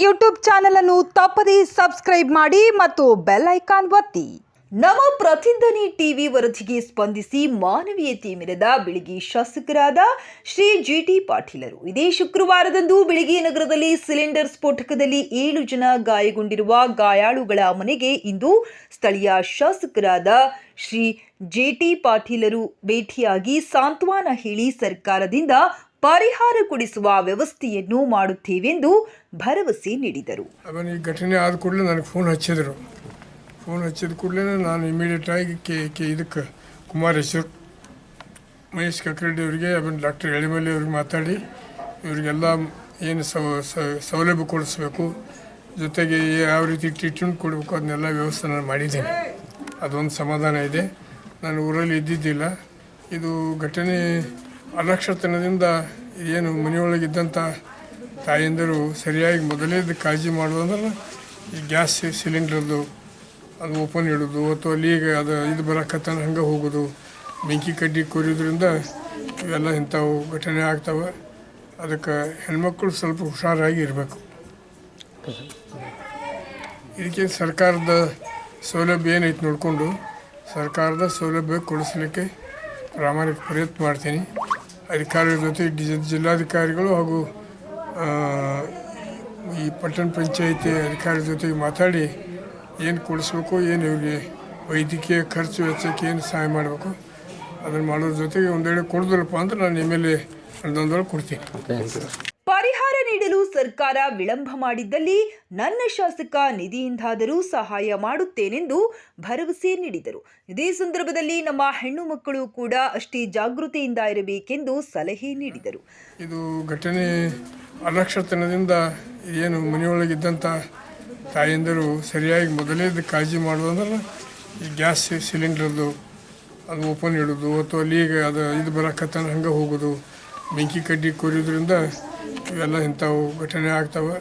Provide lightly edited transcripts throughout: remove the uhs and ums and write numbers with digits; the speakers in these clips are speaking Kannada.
ಯೂಟ್ಯೂಬ್ ಚಾನೆಲ್ ಅನ್ನು ತಪ್ಪದೇ ಸಬ್ಸ್ಕ್ರೈಬ್ ಮಾಡಿ ಮತ್ತು ಬೆಲ್ ಐಕಾನ್ ಒತ್ತಿ. ನಮ್ಮ ಪ್ರತಿಧ್ವನಿ ಟಿವಿ ವರದಿಗೆ ಸ್ಪಂದಿಸಿ ಮಾನವೀಯತೆ ಮೆರೆದ ಬೆಳಗಿ ಶಾಸಕರಾದ ಶ್ರೀ ಜಿಟಿ ಪಾಟೀಲರು ಇದೇ ಶುಕ್ರವಾರದಂದು ಬೆಳಗಿ ನಗರದಲ್ಲಿ ಸಿಲಿಂಡರ್ ಸ್ಫೋಟಕದಲ್ಲಿ 7 ಜನ ಗಾಯಗೊಂಡಿರುವ ಗಾಯಾಳುಗಳ ಮನೆಗೆ ಇಂದು ಸ್ಥಳೀಯ ಶಾಸಕರಾದ ಶ್ರೀ ಜಿಟಿ ಪಾಟೀಲರು ಭೇಟಿಯಾಗಿ ಸಾಂತ್ವನ ಹೇಳಿ ಸರ್ಕಾರದಿಂದ ಪರಿಹಾರ ಕೊಡಿಸುವ ವ್ಯವಸ್ಥೆಯನ್ನು ಮಾಡುತ್ತೇವೆಂದು ಭರವಸೆ ನೀಡಿದರು. ಈ ಘಟನೆ ಆದ ಕೂಡಲೇ ನನಗೆ ಫೋನ್ ಹಚ್ಚಿದ ಕೂಡಲೇ ನಾನು ಇಮಿಡಿಯೇಟ್ ಆಗಿ ಇದಕ್ಕೆ ಕುಮಾರೇಶ್ವರ್ ಮಹೇಶ್ ಕಕ್ರೆಡ್ಡಿ ಅವರಿಗೆ ಡಾಕ್ಟರ್ ಎಳಿಮಲ್ಲಿ ಅವ್ರಿಗೆ ಮಾತಾಡಿ ಇವರಿಗೆಲ್ಲ ಏನು ಸೌಲಭ್ಯ ಕೊಡಿಸ್ಬೇಕು, ಜೊತೆಗೆ ಯಾವ ರೀತಿ ಟ್ರೀಟ್ಮೆಂಟ್ ಕೊಡಬೇಕು ಅದನ್ನೆಲ್ಲ ವ್ಯವಸ್ಥೆ ನಾನು ಮಾಡಿದ್ದೇನೆ. ಅದೊಂದು ಸಮಾಧಾನ ಇದೆ. ನಾನು ಊರಲ್ಲಿ ಇದ್ದಿದ್ದಿಲ್ಲ. ಇದು ಘಟನೆ ಅಲಕ್ಷತನದಿಂದ ಏನು ಮನೆಯೊಳಗಿದ್ದಂಥ ತಾಯಂದಿರು ಸರಿಯಾಗಿ ಮೊದಲೇದು ಕಾಳಜಿ ಮಾಡೋದಂದ್ರೆ ಈ ಗ್ಯಾಸ್ ಸಿಲಿಂಡ್ರದ್ದು ಅದು ಓಪನ್ ಇಡೋದು ಅಥವಾ ಅಲ್ಲಿಗೆ ಅದು ಇದು ಬರೋಕತ್ತಾನ ಹಂಗೆ ಹೋಗೋದು, ಬೆಂಕಿ ಕಡ್ಡಿ ಕೊರಿಯೋದ್ರಿಂದ ಇವೆಲ್ಲ ಇಂಥವು ಘಟನೆ ಆಗ್ತವೆ. ಅದಕ್ಕೆ ಹೆಣ್ಮಕ್ಳು ಸ್ವಲ್ಪ ಹುಷಾರಾಗಿ ಇರಬೇಕು. ಇದಕ್ಕೆ ಸರ್ಕಾರದ ಸೌಲಭ್ಯ ಏನೈತೆ ನೋಡಿಕೊಂಡು ಸರ್ಕಾರದ ಸೌಲಭ್ಯ ಕೊಡಿಸ್ಲಿಕ್ಕೆ ಪ್ರಾಮಾಣಿಕ ಪ್ರಯತ್ನ ಮಾಡ್ತೀನಿ. ಅಧಿಕಾರಿಗಳ ಜೊತೆ ಜಿಲ್ಲಾಧಿಕಾರಿಗಳು ಹಾಗೂ ಈ ಪಟ್ಟಣ ಪಂಚಾಯಿತಿ ಅಧಿಕಾರಿಗಳ ಜೊತೆಗೆ ಮಾತಾಡಿ ಏನು ಕೊಡಿಸ್ಬೇಕು, ಏನು ಇವರಿಗೆ ವೈದ್ಯಕೀಯ ಖರ್ಚು ವೆಚ್ಚಕ್ಕೆ ಏನು ಸಹಾಯ ಮಾಡಬೇಕು ಅದನ್ನು ಮಾಡೋದ್ರ ಜೊತೆಗೆ ಒಂದೆಡೆ ಕೊಡೋದಿಲ್ಲಪ್ಪ ಅಂದ್ರೆ ನಾನು ಮೇಲೆ ಅನುದಾನದೊಳಗೆ ಕೊಡ್ತೀನಿ. ಪರಿಹಾರ ನೀಡಲು ಸರ್ಕಾರ ವಿಳಂಬ ಮಾಡಿದ್ದಲ್ಲಿ ನನ್ನ ಶಾಸಕ ನಿಧಿಯಿಂದಾದರೂ ಸಹಾಯ ಮಾಡುತ್ತೇನೆಂದು ಭರವಸೆ ನೀಡಿದರು. ಇದೇ ಸಂದರ್ಭದಲ್ಲಿ ನಮ್ಮ ಹೆಣ್ಣು ಮಕ್ಕಳು ಕೂಡ ಅಷ್ಟೇ ಜಾಗೃತಿಯಿಂದ ಇರಬೇಕೆಂದು ಸಲಹೆ ನೀಡಿದರು. ಇದು ಘಟನೆ ಅಲಕ್ಷತನದಿಂದ ಏನು ಮನೆಯೊಳಗಿದ್ದಂಥ ತಾಯಂದಿರು ಸರಿಯಾಗಿ ಮೊದಲೇದು ಕಾಳಜಿ ಮಾಡೋದಂದ್ರೆ ಈ ಗ್ಯಾಸ್ ಸಿಲಿಂಡ್ರದ್ದು ಅದು ಓಪನ್ ಇಡೋದು ಅಥವಾ ಅಲ್ಲಿಗೆ ಅದು ಇದು ಬರೋಕತ್ತಾನ ಹಂಗೆ ಹೋಗೋದು, ಬೆಂಕಿ ಕಡ್ಡಿ ಕೊರಿಯೋದ್ರಿಂದ ಇವೆಲ್ಲ ಇಂಥವು ಘಟನೆ ಆಗ್ತವೆ.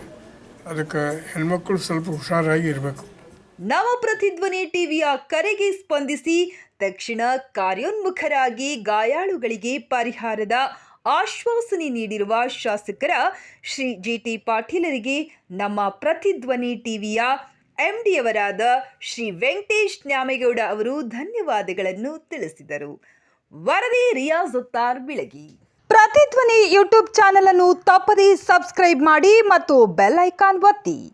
ಅದಕ್ಕೆ ಹೆಣ್ಮಕ್ಳು ಸ್ವಲ್ಪ ಹುಷಾರಾಗಿ ಇರಬೇಕು. ನಮ್ಮ ಪ್ರತಿಧ್ವನಿ ಟಿವಿಯ ಕರೆಗೆ ಸ್ಪಂದಿಸಿ ತಕ್ಷಣ ಕಾರ್ಯೋನ್ಮುಖರಾಗಿ ಗಾಯಾಳುಗಳಿಗೆ ಪರಿಹಾರದ ಆಶ್ವಾಸನೆ ನೀಡಿರುವ ಶಾಸಕರ ಶ್ರೀ ಜಿಟಿ ಪಾಟೀಲರಿಗೆ ನಮ್ಮ ಪ್ರತಿಧ್ವನಿ ಟಿವಿಯ ಎಂಡಿಯವರಾದ ಶ್ರೀ ವೆಂಕಟೇಶ್ ನ್ಯಾಮೇಗೌಡ ಅವರು ಧನ್ಯವಾದಗಳನ್ನು ತಿಳಿಸಿದರು. ವರದಿ ರಿಯಾಜ್ ಉತ್ತಾರ್ ಬೆಳಗಿ. ಪ್ರತಿಧ್ವನಿ ಯೂಟ್ಯೂಬ್ ಚಾನೆಲ್ ಅನ್ನು ತಪ್ಪದೇ ಸಬ್ಸ್ಕ್ರೈಬ್ ಮಾಡಿ ಮತ್ತು ಬೆಲ್ ಐಕಾನ್ ಒತ್ತಿ.